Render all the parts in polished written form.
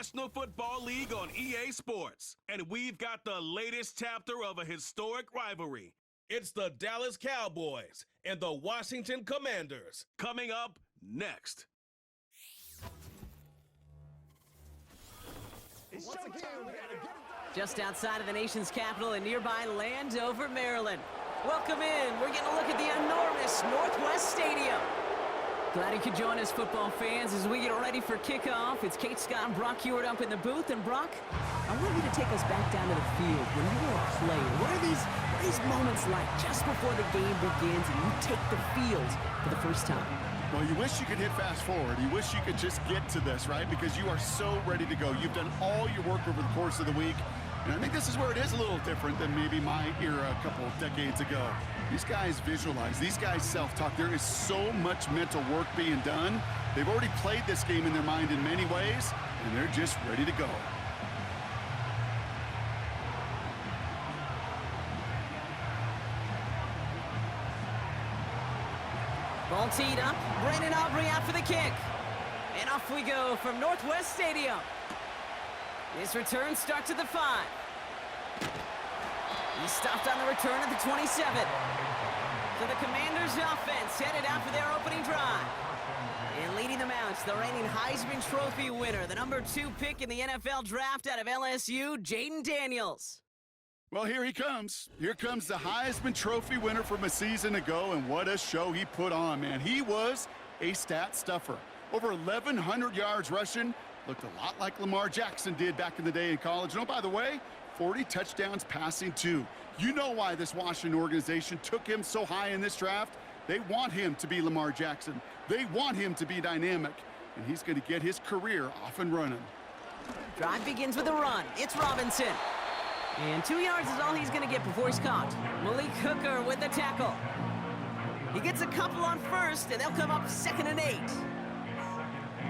National Football League on EA Sports. And we've got the latest chapter of a historic rivalry. It's the Dallas Cowboys and the Washington Commanders. Coming up next. Just outside of the nation's capital in nearby Landover, Maryland. Welcome in. We're getting a look at the enormous Northwest Stadium. Glad you could join us, football fans, as we get ready for kickoff. It's Kate Scott and Brock Hewitt up in the booth. And Brock, I want you to take us back down to the field. When you were a player, what are these moments like just before the game begins and you take the field for the first time? Well, you wish you could hit fast forward. You wish you could just get to this, right? Because you are so ready to go. You've done all your work over the course of the week. And I think this is where it is a little different than maybe my era a couple of decades ago. These guys visualize. These guys self-talk. There is so much mental work being done. They've already played this game in their mind in many ways, and they're just ready to go. Ball teed up. Brandon Aubrey out for the kick. And off we go from Northwest Stadium. This return starts at the 5. He stopped on the return at the 27. So the Commanders' offense headed out for their opening drive. And leading them out, the reigning Heisman Trophy winner, the number 2 pick in the NFL draft out of LSU, Jaden Daniels. Well, here he comes. Here comes the Heisman Trophy winner from a season ago, and what a show he put on, man. He was a stat stuffer. Over 1,100 yards rushing. Looked a lot like Lamar Jackson did back in the day in college. And oh, by the way, 40 touchdowns passing too. You know why this Washington organization took him so high in this draft? They want him to be Lamar Jackson. They want him to be dynamic. And he's going to get his career off and running. Drive begins with a run. It's Robinson. And 2 yards is all he's going to get before he's caught. Malik Hooker with the tackle. He gets a couple on first, and they'll come up 2nd and 8.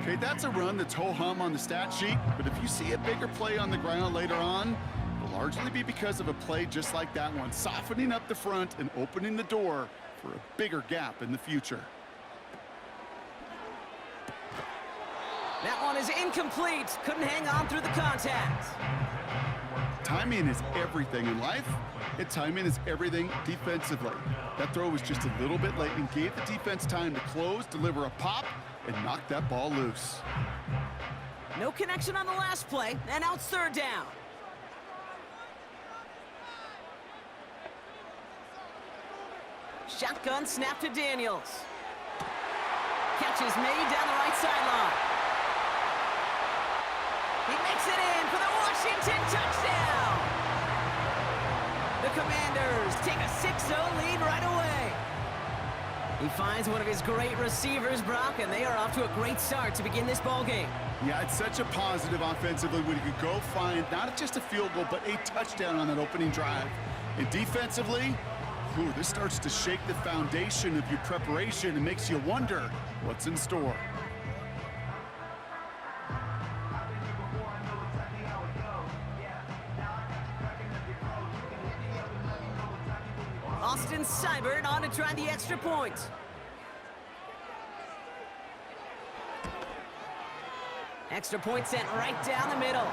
Okay, that's a run that's ho-hum on the stat sheet, but if you see a bigger play on the ground later on, it'll largely be because of a play just like that one, softening up the front and opening the door for a bigger gap in the future. That one is incomplete. Couldn't hang on through the contact. Timing is everything in life, and timing is everything defensively. That throw was just a little bit late and gave the defense time to close, deliver a pop, and knock that ball loose. No connection on the last play, and now it's 3rd down. Shotgun snap to Daniels. Catch is made down the right sideline. He makes it in for the Washington touchdown. The Commanders take a 6-0 lead right away. He finds one of his great receivers, Brock, and they are off to a great start to begin this ball game. Yeah, it's such a positive offensively when you could go find not just a field goal, but a touchdown on that opening drive. And defensively, this starts to shake the foundation of your preparation and makes you wonder what's in store. Austin Seibert on to try the extra point. Extra point sent right down the middle.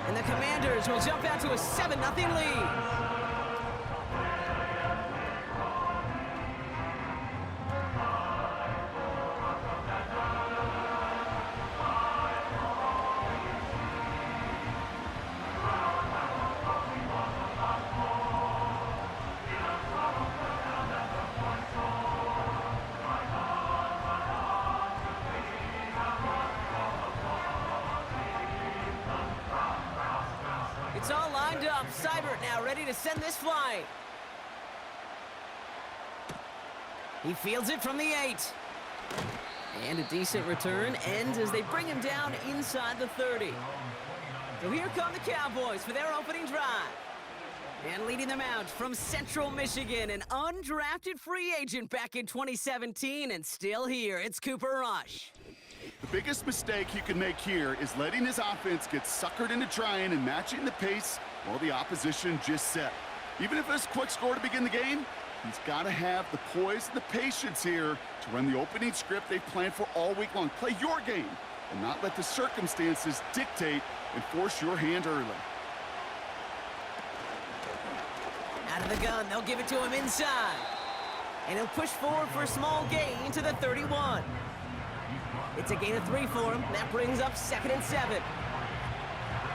And the Commanders will jump out to a 7-0 lead. It's all lined up. Seibert now ready to send this flying. He fields it from the 8. And a decent return ends as they bring him down inside the 30. So here come the Cowboys for their opening drive. And leading them out from Central Michigan, an undrafted free agent back in 2017 and still here, it's Cooper Rush. The biggest mistake he can make here is letting his offense get suckered into trying and matching the pace while the opposition just set. Even if it's a quick score to begin the game, he's got to have the poise and the patience here to run the opening script they've planned for all week long. Play your game. and not let the circumstances dictate and force your hand early. Out of the gun, they'll give it to him inside. And he'll push forward for a small gain to the 31. It's a gain of 3 for him. That brings up 2nd and 7.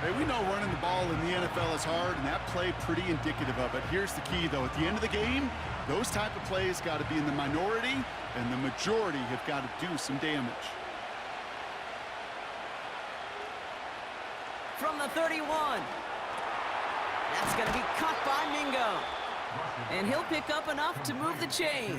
Hey, we know running the ball in the NFL is hard, and that play pretty indicative of it. Here's the key, though. At the end of the game, those type of plays got to be in the minority, and the majority have got to do some damage. From the 31. That's going to be caught by Mingo. And he'll pick up enough to move the chains.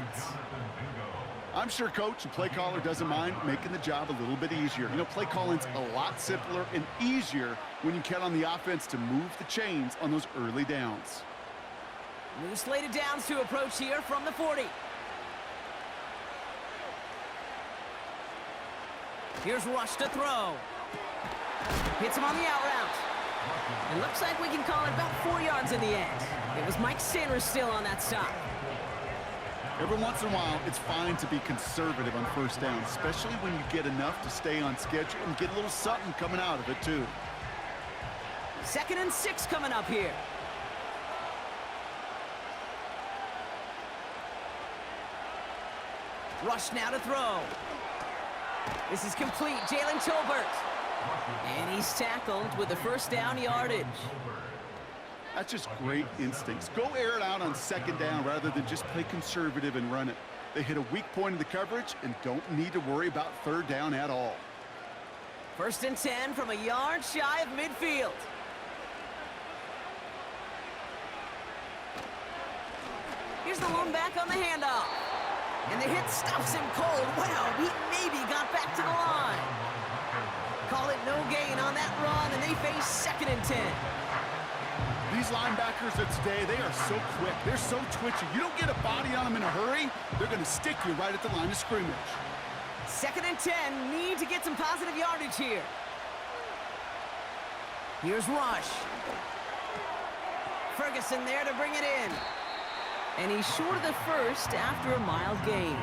I'm sure coach and play caller doesn't mind making the job a little bit easier. You know, play calling's a lot simpler and easier when you count on the offense to move the chains on those early downs. New slated downs to approach here from the 40. Here's Rush to throw. Hits him on the out route. It looks like we can call it about 4 yards in the end. It was Mike Sanders still on that stop. Every once in a while, it's fine to be conservative on first down, especially when you get enough to stay on schedule and get a little something coming out of it, too. 2nd and 6 coming up here. Rush now to throw. This is complete. Jalen Tolbert. And he's tackled with the first down yardage. That's just great instincts. Go air it out on 2nd down rather than just play conservative and run it. They hit a weak point in the coverage and don't need to worry about 3rd down at all. 1st and 10 from a yard shy of midfield. Here's the lone back on the handoff. And the hit stops him cold. Wow, he maybe got back to the line. Call it no gain on that run, and they face 2nd and 10. These linebackers of today, they are so quick. They're so twitchy. You don't get a body on them in a hurry, they're going to stick you right at the line of scrimmage. 2nd and 10. Need to get some positive yardage here. Here's Rush. Ferguson there to bring it in. And he's short of the first after a mild gain.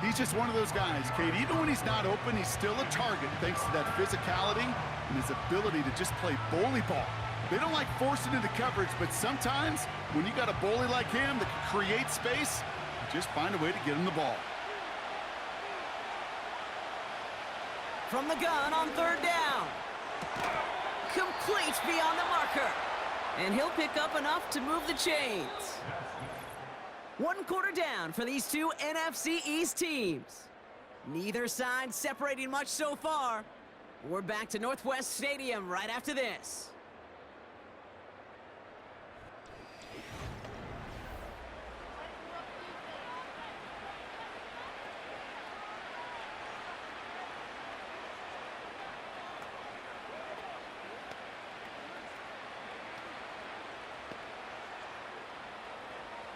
He's just one of those guys, Kate. Even when he's not open, he's still a target thanks to that physicality and his ability to just play bully ball. They don't like forcing into coverage, but sometimes when you got a bully like him that can create space, you just find a way to get him the ball. From the gun on 3rd down. Complete beyond the marker. And he'll pick up enough to move the chains. 1 quarter down for these two NFC East teams. Neither side separating much so far. We're back to Northwest Stadium right after this.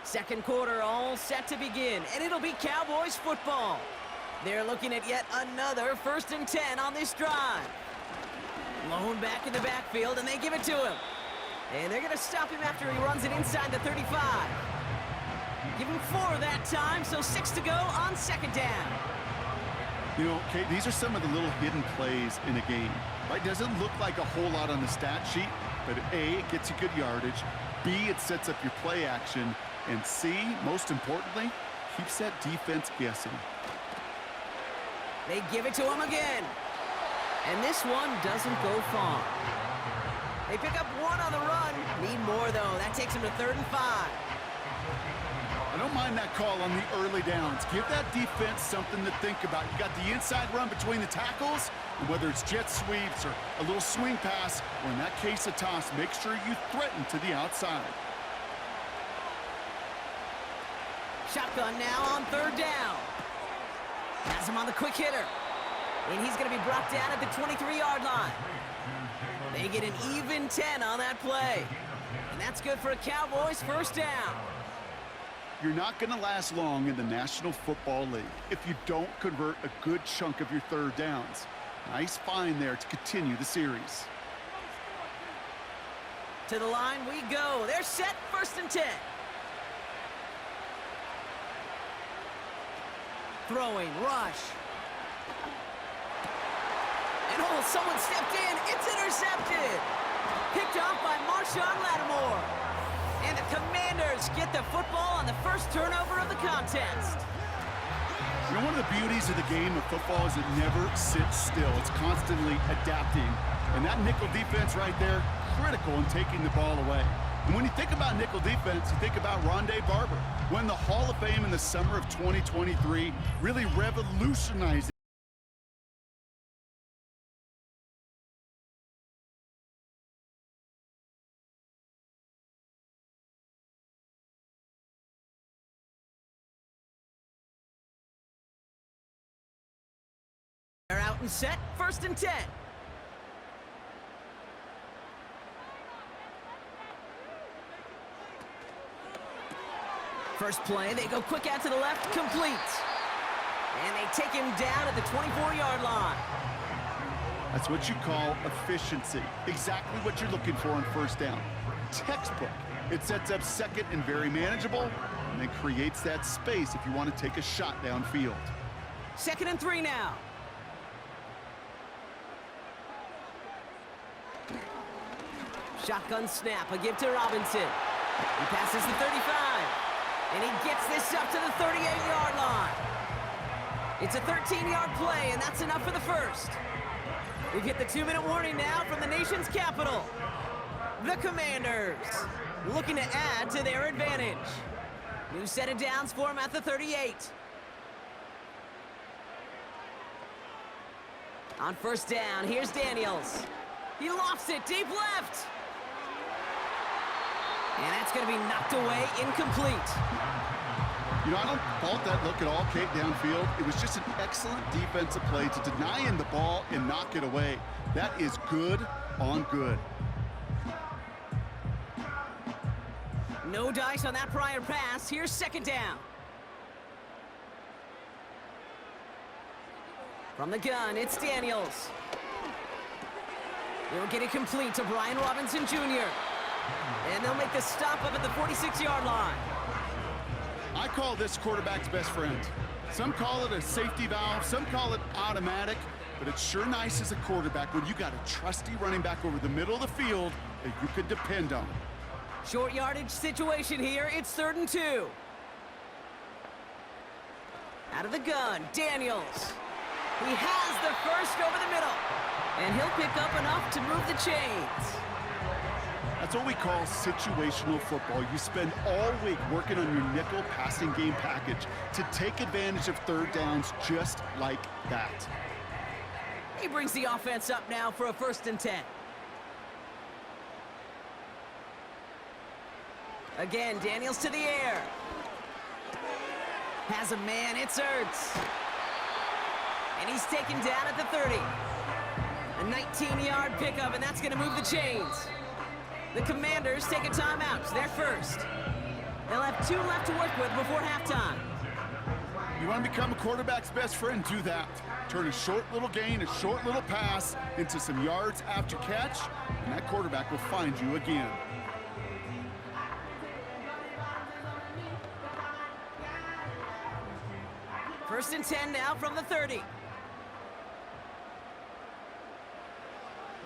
Second quarter all set to begin, and it'll be Cowboys football. They're looking at yet another 1st and 10 on this drive. Lone back in the backfield, and they give it to him. And they're going to stop him after he runs it inside the 35. Give him 4 that time, so 6 to go on 2nd down. You know, Kate, these are some of the little hidden plays in a game. Right? Doesn't look like a whole lot on the stat sheet, but A, it gets you good yardage. B, it sets up your play action. And C, most importantly, keeps that defense guessing. They give it to him again. And this one doesn't go far. They pick up 1 on the run. Need more, though. That takes him to 3rd and 5. I don't mind that call on the early downs. Give that defense something to think about. You got the inside run between the tackles, and whether it's jet sweeps or a little swing pass, or in that case a toss, make sure you threaten to the outside. Shotgun now on 3rd down. Has him on the quick hitter. And he's going to be brought down at the 23-yard line. They get an even 10 on that play. And that's good for a Cowboys 1st down. You're not going to last long in the National Football League if you don't convert a good chunk of your 3rd downs. Nice find there to continue the series. To the line we go. They're set, 1st and 10. Throwing, Rush. And oh, someone stepped in. It's intercepted. Picked off by Marshawn Lattimore. And the Commanders get the football on the first turnover of the contest. You know, one of the beauties of the game of football is it never sits still. It's constantly adapting. And that nickel defense right there, critical in taking the ball away. And when you think about nickel defense, you think about Rondé Barber, won the Hall of Fame in the summer of 2023, really revolutionizing. They're out and set, 1st and 10. First play, they go quick out to the left, complete. And they take him down at the 24-yard line. That's what you call efficiency. Exactly what you're looking for on 1st down. Textbook. It sets up 2nd and very manageable, and then creates that space if you want to take a shot downfield. 2nd and 3 now. Shotgun snap, a give to Robinson. He passes the 35, and he gets this up to the 38-yard line. It's a 13-yard play, and that's enough for the first. We've hit the 2-minute warning now from the nation's capital. The Commanders looking to add to their advantage. New set of downs for him at the 38. On 1st down, here's Daniels. He lofts it deep left. And that's going to be knocked away, incomplete. You know, I don't fault that look at all, Kate, downfield. It was just an excellent defensive play to deny him the ball and knock it away. That is good on good. No dice on that prior pass. Here's 2nd down. From the gun, it's Daniels. They'll get it complete to Brian Robinson Jr. And they'll make the stop up at the 46-yard line. I call this quarterback's best friend. Some call it a safety valve, some call it automatic, but it's sure nice as a quarterback when you got a trusty running back over the middle of the field that you can depend on. Short yardage situation here. It's 3rd and 2. Out of the gun, Daniels. He has the first over the middle. And he'll pick up enough to move the chains. That's what we call situational football. You spend all week working on your nickel passing game package to take advantage of 3rd downs just like that. He brings the offense up now for a 1st and 10. Again, Daniels to the air. Has a man, it's Ertz. And he's taken down at the 30. A 19-yard pickup, and that's going to move the chains. The Commanders take a timeout. They're first. They'll have 2 left to work with before halftime. You want to become a quarterback's best friend? Do that. Turn a short little gain, a short little pass into some yards after catch, and that quarterback will find you again. First and 10 now from the 30.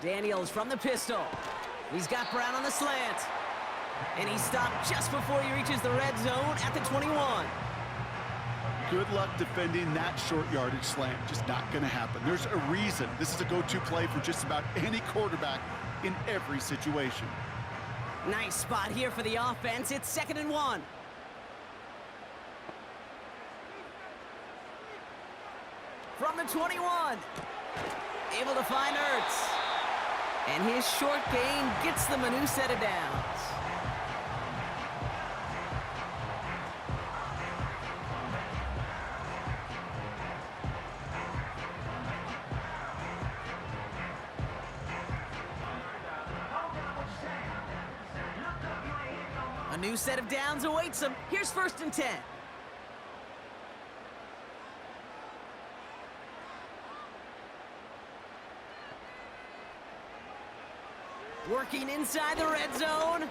Daniels from the pistol. He's got Brown on the slant. And he stopped just before he reaches the red zone at the 21. Good luck defending that short yardage slant. Just not going to happen. There's a reason this is a go-to play for just about any quarterback in every situation. Nice spot here for the offense. It's 2nd and 1. From the 21. Able to find Ertz. And his short gain gets them a new set of downs. A new set of downs awaits them. Here's 1st and 10. Working inside the red zone.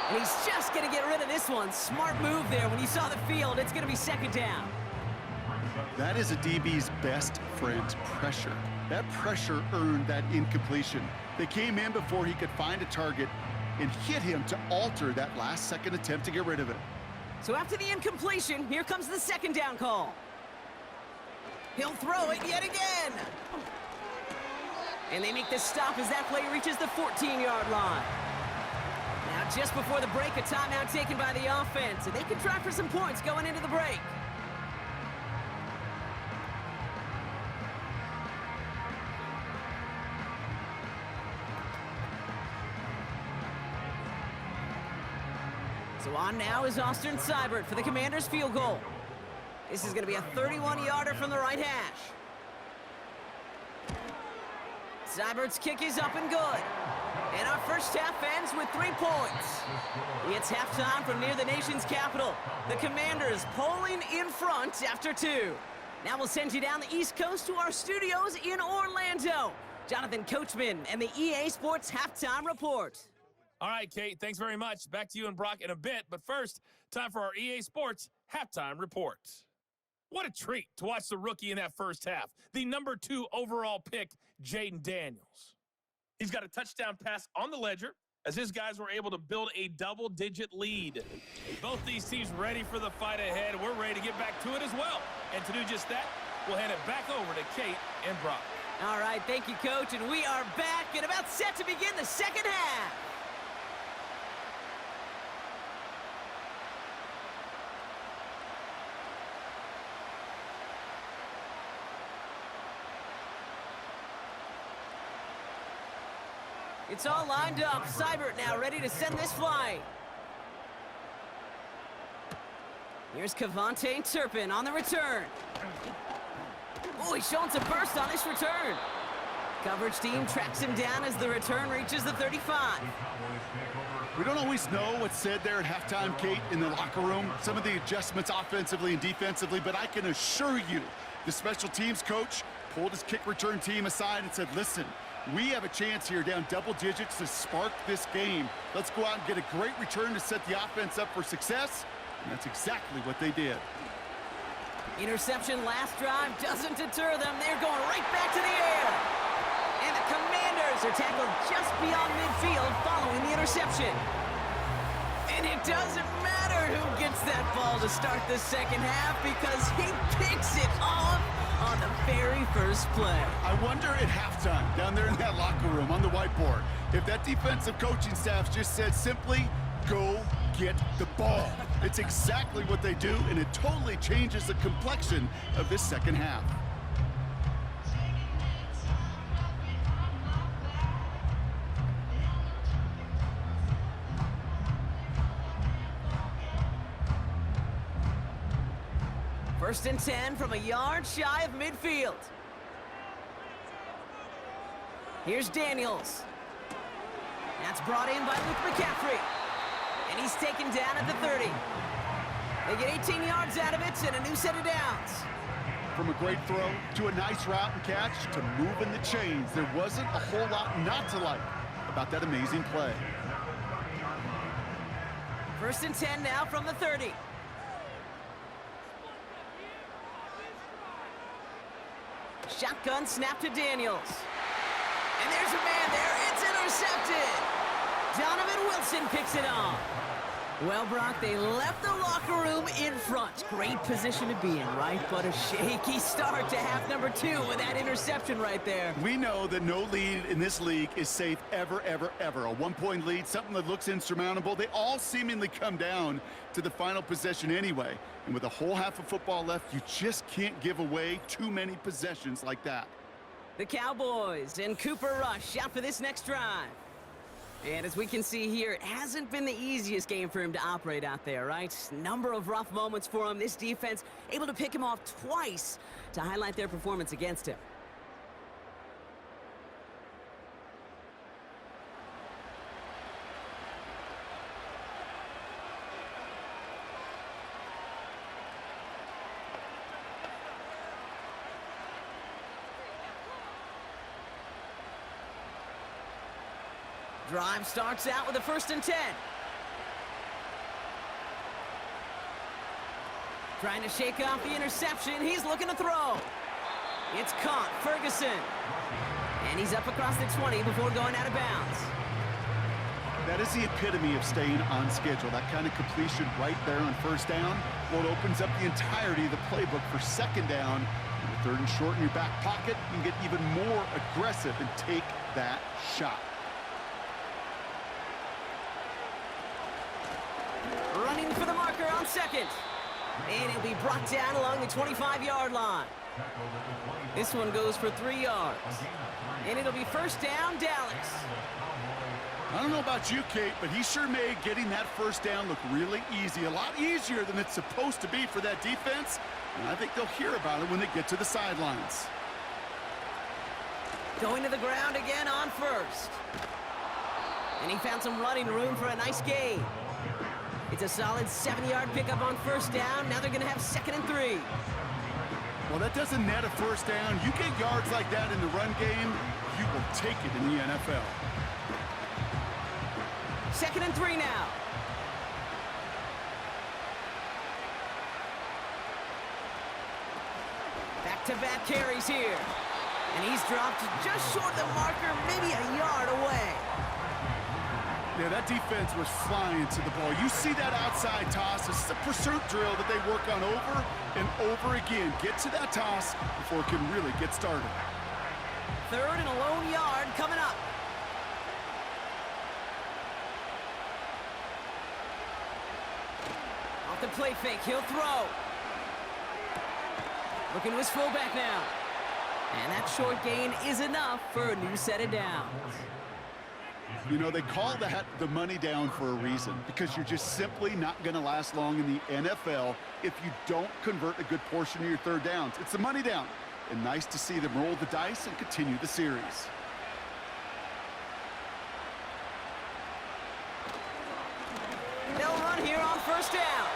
And he's just going to get rid of this one. Smart move there when you saw the field. It's going to be 2nd down. That is a DB's best friend, pressure. That pressure earned that incompletion. They came in before he could find a target and hit him to alter that last-second attempt to get rid of it. So after the incompletion, here comes the second down call. He'll throw it yet again. And they make the stop as that play reaches the 14-yard line. Now, just before the break, a timeout taken by the offense, and they can try for some points going into the break. So on now is Austin Seibert for the Commanders' field goal. This is going to be a 31-yarder from the right hash. Seibert's kick is up and good. And our first half ends with 3 points. It's halftime from near the nation's capital. The Commanders polling in front after 2. Now we'll send you down the East Coast to our studios in Orlando. Jonathan Coachman and the EA Sports Halftime Report. All right, Kate, thanks very much. Back to you and Brock in a bit. But first, time for our EA Sports Halftime Report. What a treat to watch the rookie in that first half. The number 2 overall pick, Jaden Daniels. He's got a touchdown pass on the ledger as his guys were able to build a double-digit lead. Both these teams ready for the fight ahead. We're ready to get back to it as well. And to do just that, we'll hand it back over to Kate and Brock. All right, thank you, Coach. And we are back and about set to begin the second half. It's all lined up. Seibert now ready to send this flying. Here's Kavontae Turpin on the return. Oh, he's showing some burst on this return. Coverage team tracks him down as the return reaches the 35. We don't always know what's said there at halftime, Kate, in the locker room. Some of the adjustments offensively and defensively, but I can assure you the special teams coach pulled his kick return team aside and said, listen, we have a chance here down double digits to spark this game. Let's go out and get a great return to set the offense up for success. And that's exactly what they did. Interception last drive doesn't deter them. They're going right back to the air. And the Commanders are tackled just beyond midfield following the interception. And it doesn't matter who gets that ball to start the second half because he picks it off on the very first play. I wonder at halftime, down there in that locker room on the whiteboard, if that defensive coaching staff just said simply, go get the ball. It's exactly what they do, and it totally changes the complexion of this second half. First and 10 from a yard shy of midfield. Here's Daniels. That's brought in by Luke McCaffrey. And he's taken down at the 30. They get 18 yards out of it and a new set of downs. From a great throw to a nice route and catch to moving the chains, there wasn't a whole lot not to like about that amazing play. First and 10 now from the 30. Shotgun snap to Daniels. And there's a man there. It's intercepted. Donovan Wilson picks it off. Well, Brock, they left the locker room in front. Great position to be in, right? But a shaky start to half number 2 with that interception right there. We know that no lead in this league is safe ever, ever, ever. A one-point lead, something that looks insurmountable. They all seemingly come down to the final possession anyway. And with a whole half of football left, you just can't give away too many possessions like that. The Cowboys and Cooper Rush out for this next drive. And as we can see here, it hasn't been the easiest game for him to operate out there, right? Number of rough moments for him. This defense able to pick him off twice to highlight their performance against him. Drive starts out with a first and 10. Trying to shake off the interception. He's looking to throw. It's caught. Ferguson. And he's up across the 20 before going out of bounds. That is the epitome of staying on schedule. That kind of completion right there on first down. Well, it opens up the entirety of the playbook for second down. With third and short in your back pocket, you can get even more aggressive and take that shot. Running for the marker on second. And he'll be brought down along the 25-yard line. This one goes for 3 yards. And it'll be first down, Dallas. I don't know about you, Kate, but he sure made getting that first down look really easy. A lot easier than it's supposed to be for that defense. And I think they'll hear about it when they get to the sidelines. Going to the ground again on first. And he found some running room for a nice gain. It's a solid 7-yard pickup on first down. Now they're going to have 2nd and 3. Well, that doesn't net a first down. You get yards like that in the run game, you will take it in the NFL. 2nd and 3 now. Back-to-back carries here. And he's dropped just short of the marker, maybe a yard away. Yeah, that defense was flying to the ball. You see that outside toss. This is a pursuit drill that they work on over and over again. Get to that toss before it can really get started. 3rd and a lone yard coming up. Off the play fake, he'll throw. Looking to his fullback now. And that short gain is enough for a new set of downs. You know, they call that the money down for a reason, because you're just simply not going to last long in the NFL if you don't convert a good portion of your third downs. It's the money down. And nice to see them roll the dice and continue the series. They'll run here on first down.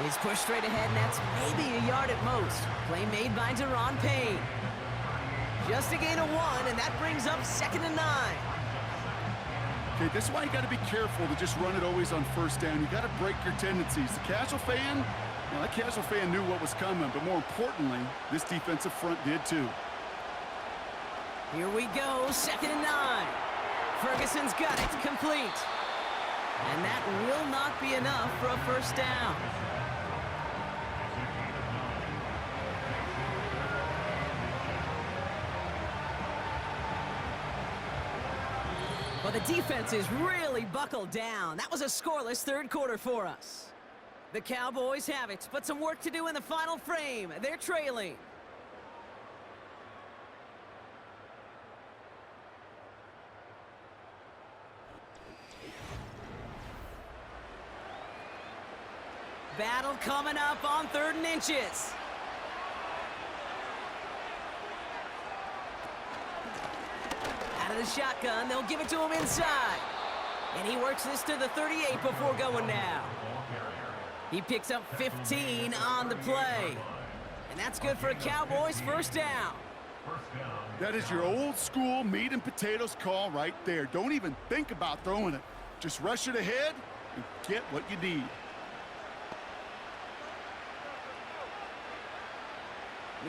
He's pushed straight ahead, and that's maybe a yard at most. Play made by Deron Payne. Just a gain of 1, and that brings up 2nd and 9. Okay, this is why you got to be careful to just run it always on first down. You got to break your tendencies. The casual fan, well, that casual fan knew what was coming, but more importantly, this defensive front did too. Here we go, 2nd and 9. Ferguson's got it, complete. And that will not be enough for a first down. Well, the defense is really buckled down. That was a scoreless third quarter for us. The Cowboys have it, but some work to do in the final frame. They're trailing. Battle coming up on 3rd and inches. Out of the shotgun, they'll give it to him inside. And he works this to the 38 before going down. He picks up 15 on the play. And that's good for a Cowboys first down. That is your old school meat and potatoes call right there. Don't even think about throwing it. Just rush it ahead and get what you need.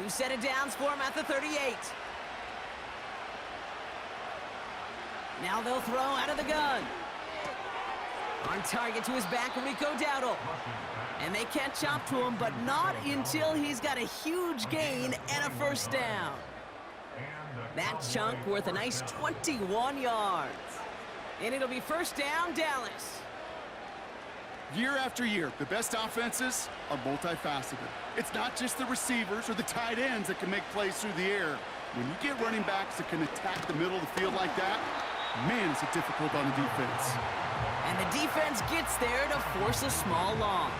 New set of downs for him at the 38. Now they'll throw out of the gun. On target to his back, Rico Dowdle. And they catch up to him, but not until he's got a huge gain and a first down. That chunk worth a nice 21 yards. And it'll be first down, Dallas. Year after year, the best offenses are multifaceted. It's not just the receivers or the tight ends that can make plays through the air. When you get running backs that can attack the middle of the field like that, man, is it difficult on the defense. And the defense gets there to force a small loss.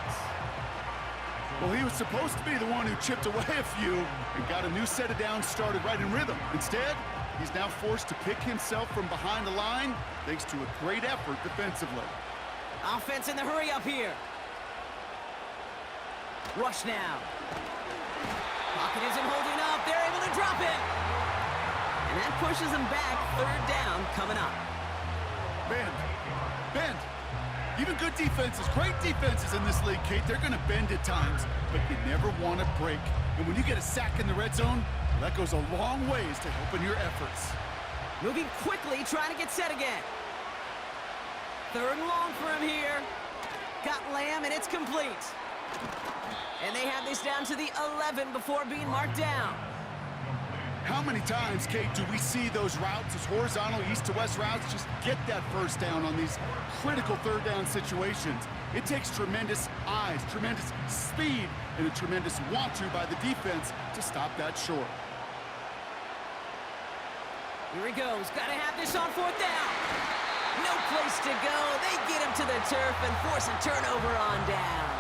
Well, he was supposed to be the one who chipped away a few and got a new set of downs started right in rhythm. Instead, he's now forced to pick himself from behind the line thanks to a great effort defensively. Offense in the hurry up here. Rush now. Pocket isn't holding up. They're able to drop it. And that pushes them back. 3rd down coming up. Bend. Bend. Even good defenses, great defenses in this league, Kate, they're going to bend at times, but you never want to break. And when you get a sack in the red zone, well, that goes a long ways to helping your efforts. Moving quickly, trying to get set again. 3rd and long for him here. Got Lamb, and it's complete. And they have this down to the 11 before being marked down. How many times, Kate, do we see those routes, those horizontal east-to-west routes, just get that first down on these critical 3rd down situations? It takes tremendous eyes, tremendous speed, and a tremendous want-to by the defense to stop that short. Here he goes. Got to have this on 4th down. No place to go. They get him to the turf and force a turnover on downs.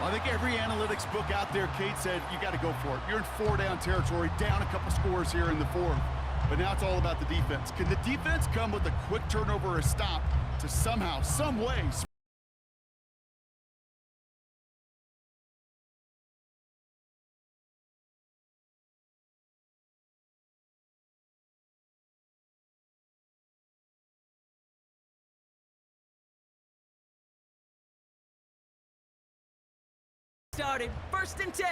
I think every analytics book out there, Kate, said you got to go for it. You're in 4-down territory, down a couple scores here in the 4th. But now it's all about the defense. Can the defense come with a quick turnover or a stop to somehow, some way, started 1st and 10.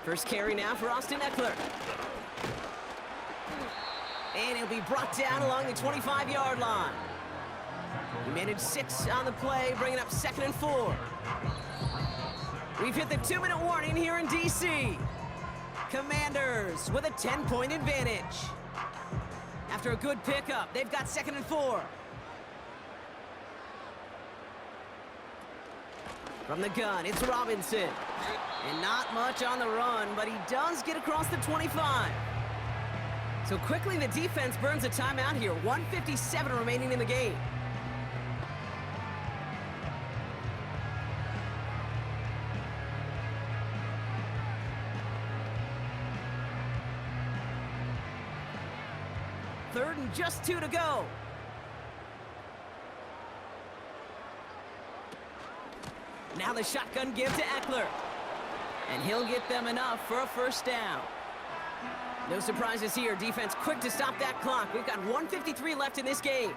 First carry now for Austin Eckler. And he'll be brought down along the 25-yard line. He managed 6 on the play, bringing up 2nd and 4. We've hit the 2-minute warning here in D.C. Commanders with a 10-point advantage. After a good pickup, they've got 2nd and 4. From the gun, it's Robinson. And not much on the run, but he does get across the 25. So quickly the defense burns a timeout here. 1:57 remaining in the game. Third and just 2 to go. Now the shotgun give to Eckler. And he'll get them enough for a 1st down. No surprises here. Defense quick to stop that clock. We've got 1:53 left in this game.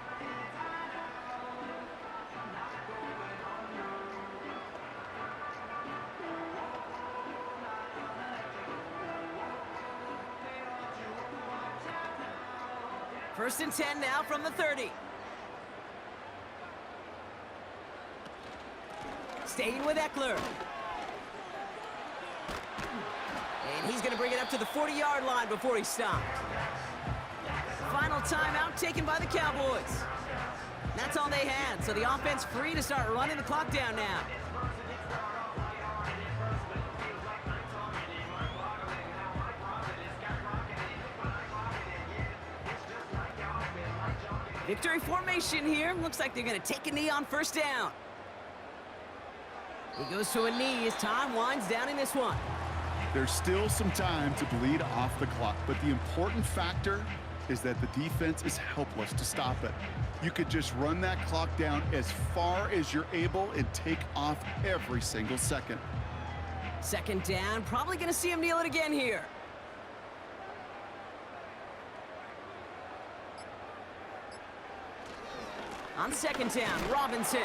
First and 10 now from the 30. Staying with Eckler. And he's going to bring it up to the 40-yard line before he stopped. Final timeout taken by the Cowboys. That's all they had, so the offense free to start running the clock down now. Victory formation here. Looks like they're going to take a knee on 1st down. He goes to a knee as time winds down in this one. There's still some time to bleed off the clock, but the important factor is that the defense is helpless to stop it. You could just run that clock down as far as you're able and take off every single second. 2nd down, probably going to see him kneel it again here. On 2nd down, Robinson.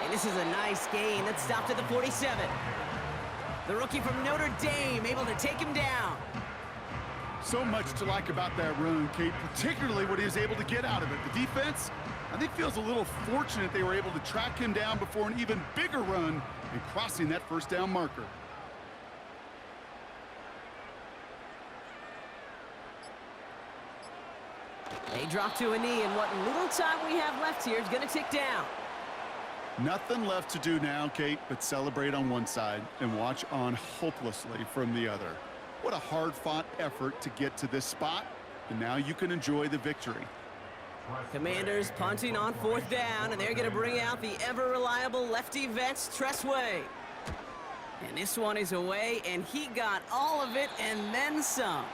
And this is a nice gain that stopped at the 47. The rookie from Notre Dame able to take him down. So much to like about that run, Kate, particularly what he was able to get out of it. The defense, I think, feels a little fortunate they were able to track him down before an even bigger run and crossing that 1st down marker. They drop to a knee, and what little time we have left here is going to tick down. Nothing left to do now, Kate, but celebrate on one side and watch on hopelessly from the other. What a hard-fought effort to get to this spot, and now you can enjoy the victory. Commanders punting on 4th down, and they're going to bring out the ever-reliable lefty vets, Tressway. And this one is away, and he got all of it and then some.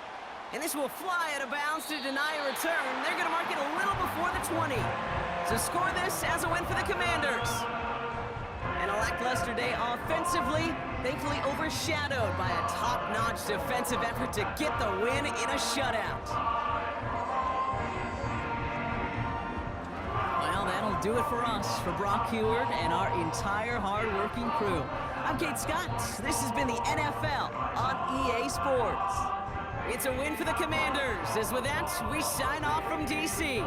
And this will fly out of bounds to deny a return. They're going to mark it a little before the 20. So score this as a win for the Commanders. And a lackluster day offensively, thankfully overshadowed by a top-notch defensive effort to get the win in a shutout. do it for us, for Brock Heward and our entire hard-working crew. I'm Kate Scott. This has been the NFL on EA Sports. It's a win for the Commanders, as with that, we sign off from D.C.